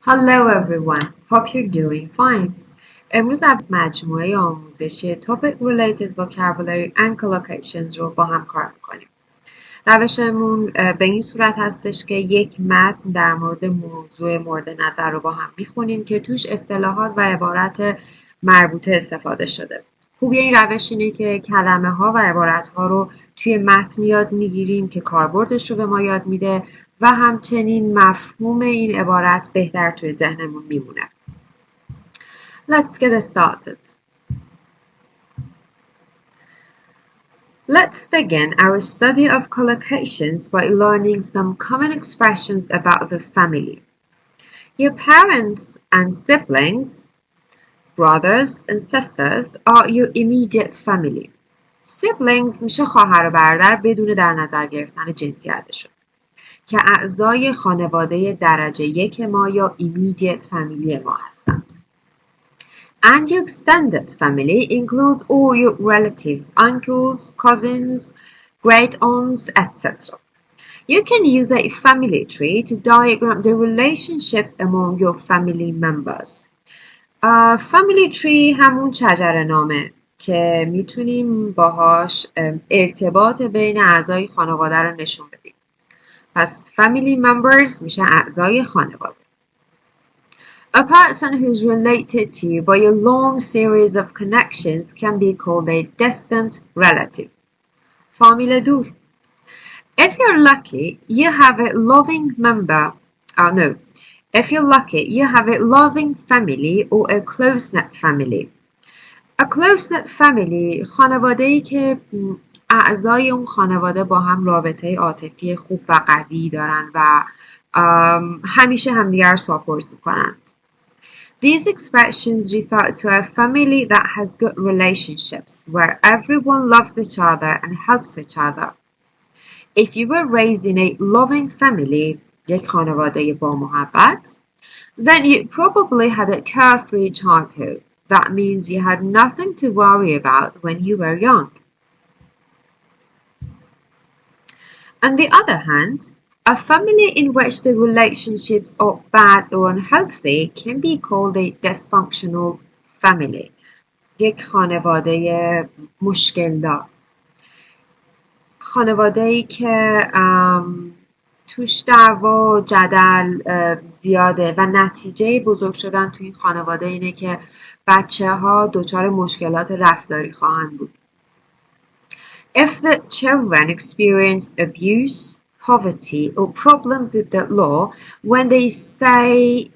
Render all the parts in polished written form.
Hello everyone, hope you're doing fine. امروز از مجموعه آموزشی Topic Related Vocabulary and Collocations رو با هم کار میکنیم. روشمون به این صورت هستش که یک متن در مورد موضوع مورد نظر رو با هم میخونیم که توش اصطلاحات و عبارت مربوطه استفاده شده. خوبی این روش اینه که کلمه ها و عبارت ها رو توی متن یاد میگیریم که کاربردش رو به ما یاد میده و همچنین مفهوم این عبارت بهتر توی ذهنمون میمونه. Let's get started. Let's begin our study of collocations by learning some common expressions about the family. Your parents and siblings, brothers and sisters are your immediate family. Siblings میشه خواهر و برادر بدون در نظر گرفتن جنسیتشون که اعضای خانواده درجه یک ما یا immediate family ما هستند. And your extended family includes all your relatives, uncles, cousins, great aunts, etc. You can use a family tree to diagram the relationships among your family members. Family tree همون شجره نامه که میتونیم باهاش ارتباط بین اعضای خانواده رو نشون بدیم. پس family members میشه اعضای خانواده. A person who is related to you by a long series of connections can be called a distant relative. فامیل دور. If you're lucky, you have a loving member. If you're lucky, you have a loving family or a close-knit family. A close-knit family خانواده‌ای که اعضای اون خانواده با هم رابطه عاطفی خوب و قوی دارن و همیشه همدیگر رو ساپورت میکنن. These expressions refer to a family that has good relationships, where everyone loves each other and helps each other. If you were raised in a loving family, یک خانواده با محبت, then you probably had a carefree childhood. That means you had nothing to worry about when you were young. On the other hand, a family in which the relationships are bad or unhealthy can be called a dysfunctional family. یک خانواده مشکل دار. خانواده‌ای که توش دعوا و جدل زیاده و نتیجه بزرگ شدن توی این خانواده اینه که بچه‌ها دچار مشکلات رفتاری خواهند بود. If the children experience abuse, poverty, or problems with the law, when they say,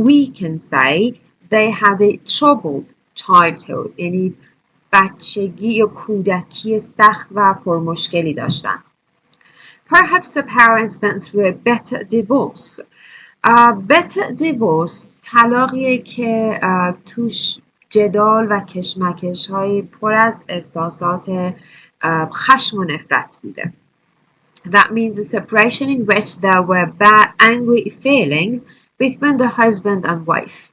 we can say they had a troubled childhood, یعنی بچگی یا کودکی سخت و پرمشکلی داشتند. Perhaps the parents went through a better divorce. better divorce طلاقیه که توش جدال و کشمکش های پر از احساسات خشم و نفرت بوده. That means a separation in which there were bad, angry feelings between the husband and wife.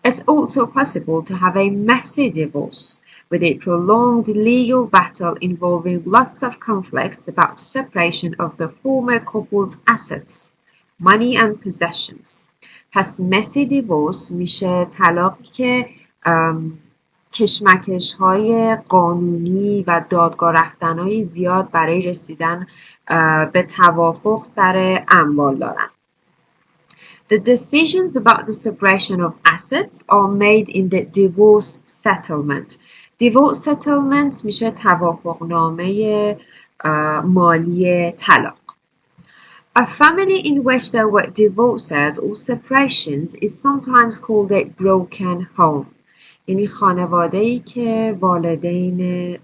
It's also possible to have a messy divorce with a prolonged legal battle involving lots of conflicts about the separation of the former couple's assets, money and possessions. پس messy divorce میشه طلاقی که کشمکش های قانونی و دادگاه رفتن های زیاد برای رسیدن به توافق سر اموال دارن. The decisions about the separation of assets are made in the divorce settlement. Divorce settlement میشه توافقنامه مالی طلاق. A family in which there were divorces or separations is sometimes called a broken home. یعنی خانواده‌ای که والدین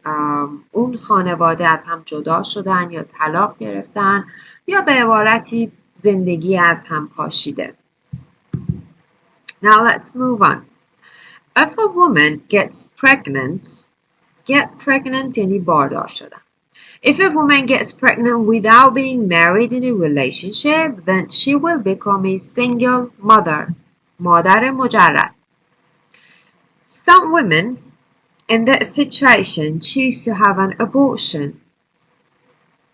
اون خانواده از هم جدا شدن یا طلاق گرفتن یا به عبارتی زندگی از هم پاشیده. Now let's move on. If a woman gets pregnant یعنی باردار شدن. If a woman gets pregnant without being married in a relationship, then she will become a single mother. مادر مجرد. Some women in that situation choose to have an abortion.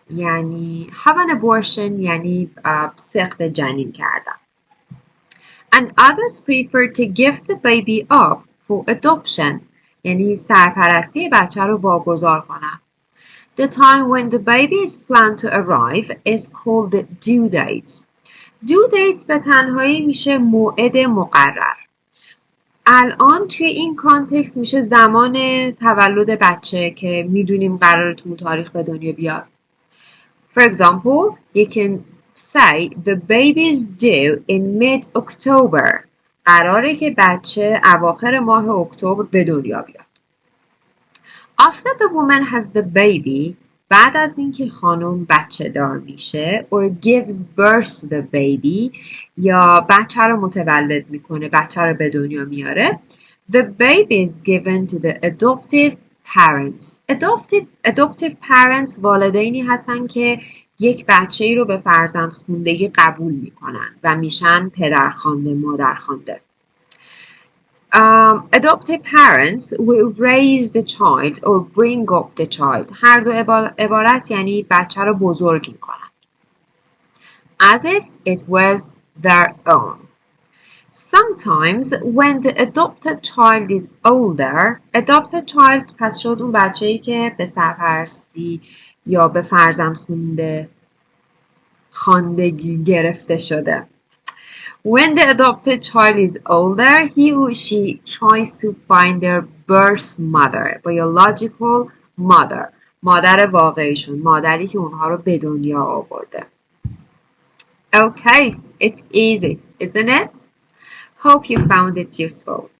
یعنی have an abortion یعنی سقط جنین کردن. and others prefer to give the baby up for adoption. یعنی سرپرستی بچه رو واگذار کنن. The time when the baby is planned to arrive is called the due date. due date به تنهایی میشه موعد مقرر. الان توی این کانتکست میشه زمان تولد بچه که میدونیم قراره تو تاریخ به دنیا بیاد. For example, you can say the baby is due in mid-October. قراره که بچه اواخر ماه اکتبر به دنیا بیاد. After the woman has the baby, بعد از اینکه خانم بچه دار میشه or gives birth to the baby یا بچه رو متولد میکنه، بچه رو به دنیا میاره، the baby is given to the adoptive parents. Adoptive parents والدینی هستن که یک بچه ای رو به فرزندخواندگی قبول میکنن و میشن پدرخوانده، مادرخوانده. Adoptive parents will raise the child or bring up the child. هر دو عبارت یعنی بچه رو بزرگ میکنن. As if it was their own. Sometimes when the adopted child is older, adopted child پس شد اون بچه‌ای که به سرپرستی یا به خواندگی گرفته شده. When the adopted child is older, he or she tries to find their birth mother, biological mother. مادر واقعیشون، مادری که اونها رو به دنیا آورده. Okay, it's easy, isn't it? Hope you found it useful.